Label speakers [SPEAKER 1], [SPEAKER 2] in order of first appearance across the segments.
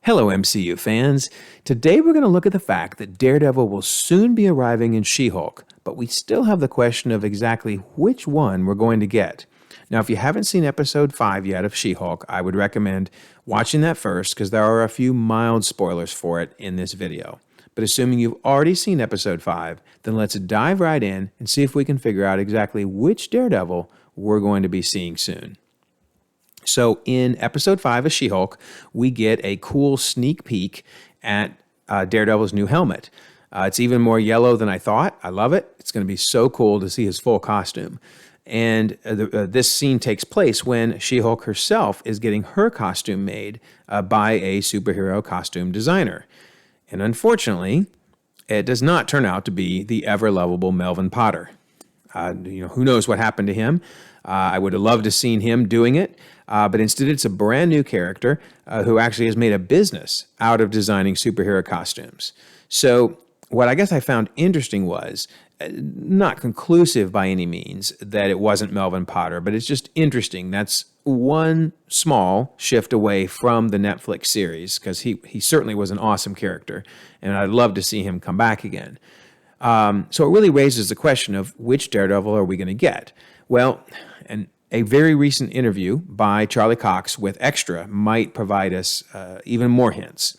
[SPEAKER 1] Hello, MCU fans. Today we're going to look at the fact that Daredevil will soon be arriving in She-Hulk, but we still have the question of exactly which one we're going to get. Now, if you haven't seen episode 5 yet of She-Hulk, I would recommend watching that first because there are a few mild spoilers for it in this video. But assuming you've already seen episode 5, then let's dive right in and see if we can figure out exactly which Daredevil we're going to be seeing soon. So in episode 5 of She-Hulk, we get a cool sneak peek at Daredevil's new helmet. It's even more yellow than I thought. I love it. It's going to be so cool to see his full costume. And this scene takes place when She-Hulk herself is getting her costume made by a superhero costume designer. And unfortunately, it does not turn out to be the ever-lovable Melvin Potter. Who knows what happened to him? I would have loved to have seen him doing it, but instead it's a brand new character who actually has made a business out of designing superhero costumes. So what I guess I found interesting was, not conclusive by any means, that it wasn't Melvin Potter, but it's just interesting. That's one small shift away from the Netflix series, because he certainly was an awesome character, and I'd love to see him come back again. So it really raises the question of which Daredevil are we going to get? Well, and a very recent interview by Charlie Cox with Extra might provide us even more hints.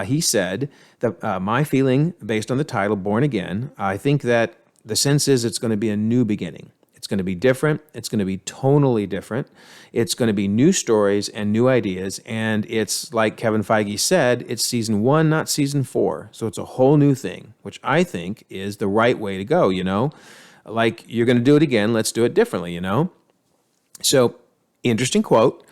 [SPEAKER 1] He said that my feeling, based on the title, Born Again, I think that the sense is it's going to be a new beginning. It's going to be different. It's going to be tonally different. It's going to be new stories and new ideas. And it's like Kevin Feige said, it's season 1, not season 4. So it's a whole new thing, which I think is the right way to go, Like, you're going to do it again, let's do it differently, So, interesting quote.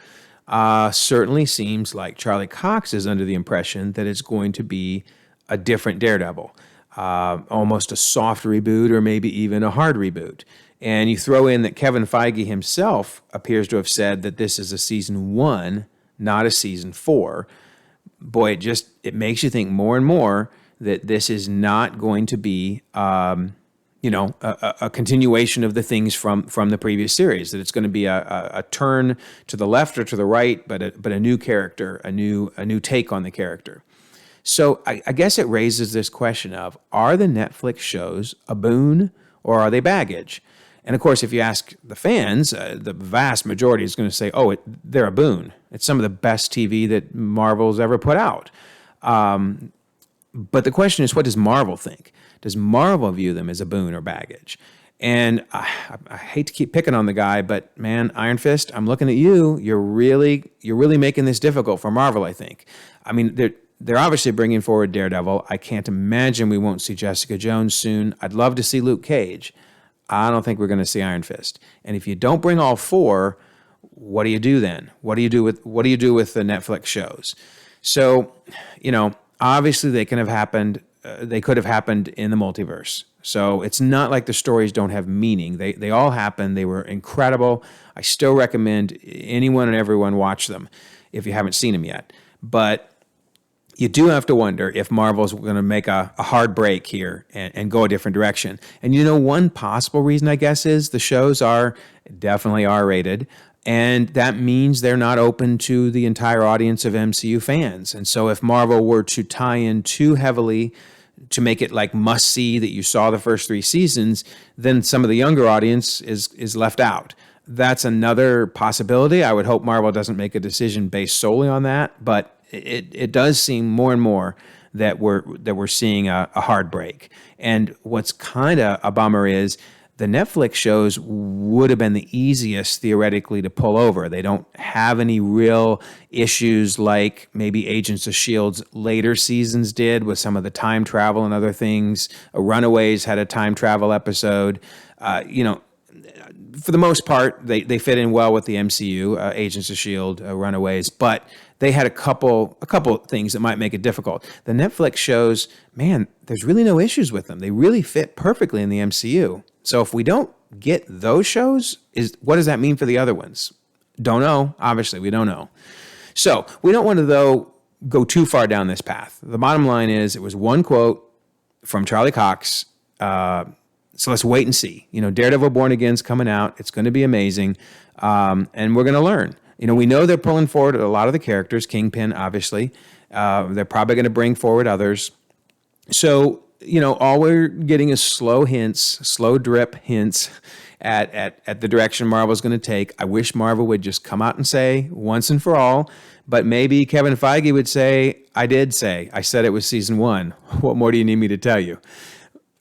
[SPEAKER 1] Certainly seems like Charlie Cox is under the impression that it's going to be a different Daredevil. Almost a soft reboot or maybe even a hard reboot. And you throw in that Kevin Feige himself appears to have said that this is a season 1, not a season 4. Boy, it makes you think more and more that this is not going to be a continuation of the things from the previous series, that it's going to be a turn to the left or to the right, but a new character, a new take on the character. So I guess it raises this question of, are the Netflix shows a boon or are they baggage? And of course, if you ask the fans, the vast majority is going to say, they're a boon. It's some of the best TV that Marvel's ever put out. But the question is, what does Marvel think? Does Marvel view them as a boon or baggage? And I hate to keep picking on the guy, but man, Iron Fist, I'm looking at you. You're really making this difficult for Marvel, I think. I mean, they're obviously bringing forward Daredevil. I can't imagine we won't see Jessica Jones soon. I'd love to see Luke Cage. I don't think we're going to see Iron Fist. And if you don't bring all 4, what do you do then? What do you do with the Netflix shows? So, obviously they could have happened in the multiverse. So it's not like the stories don't have meaning. They all happened. They were incredible. I still recommend anyone and everyone watch them if you haven't seen them yet. But you do have to wonder if Marvel's going to make a hard break here and go a different direction. And one possible reason, I guess, is the shows are definitely R-rated. And that means they're not open to the entire audience of MCU fans. And so if Marvel were to tie in too heavily to make it like must-see that you saw the first 3 seasons, then some of the younger audience is left out. That's another possibility. I would hope Marvel doesn't make a decision based solely on that, but it does seem more and more that we're seeing a hard break. And what's kind of a bummer is the Netflix shows would have been the easiest theoretically to pull over. They don't have any real issues like maybe Agents of S.H.I.E.L.'s later seasons did with some of the time travel and other things. Runaways had a time travel episode. For the most part, they fit in well with the MCU, Agents of S.H.I.E.L.D., Runaways, but they had a couple things that might make it difficult. The Netflix shows, man, there's really no issues with them. They really fit perfectly in the MCU. So if we don't get those shows, what does that mean for the other ones? Don't know. Obviously, we don't know. So we don't want to, though, go too far down this path. The bottom line is it was one quote from Charlie Cox. So let's wait and see. Daredevil Born Again's coming out. It's going to be amazing. And we're going to learn. We know they're pulling forward a lot of the characters, Kingpin, obviously. They're probably going to bring forward others. So, all we're getting is slow drip hints at the direction Marvel's going to take. I wish Marvel would just come out and say once and for all, but maybe Kevin Feige would say, I said it was season 1. What more do you need me to tell you?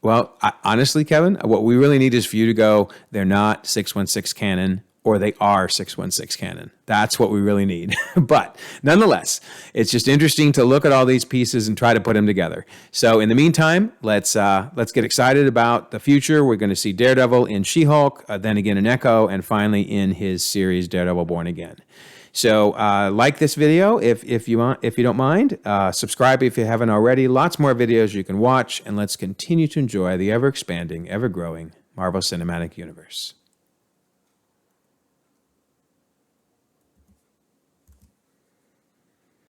[SPEAKER 1] Well, honestly, Kevin, what we really need is for you to go, they're not 616 canon, or they are 616 canon. That's what we really need. But nonetheless, it's just interesting to look at all these pieces and try to put them together. So in the meantime, let's get excited about the future. We're going to see Daredevil in She-Hulk, then again in Echo, and finally in his series Daredevil Born Again. So like this video if you don't mind. Subscribe if you haven't already. Lots more videos you can watch, and let's continue to enjoy the ever-expanding, ever-growing Marvel Cinematic Universe.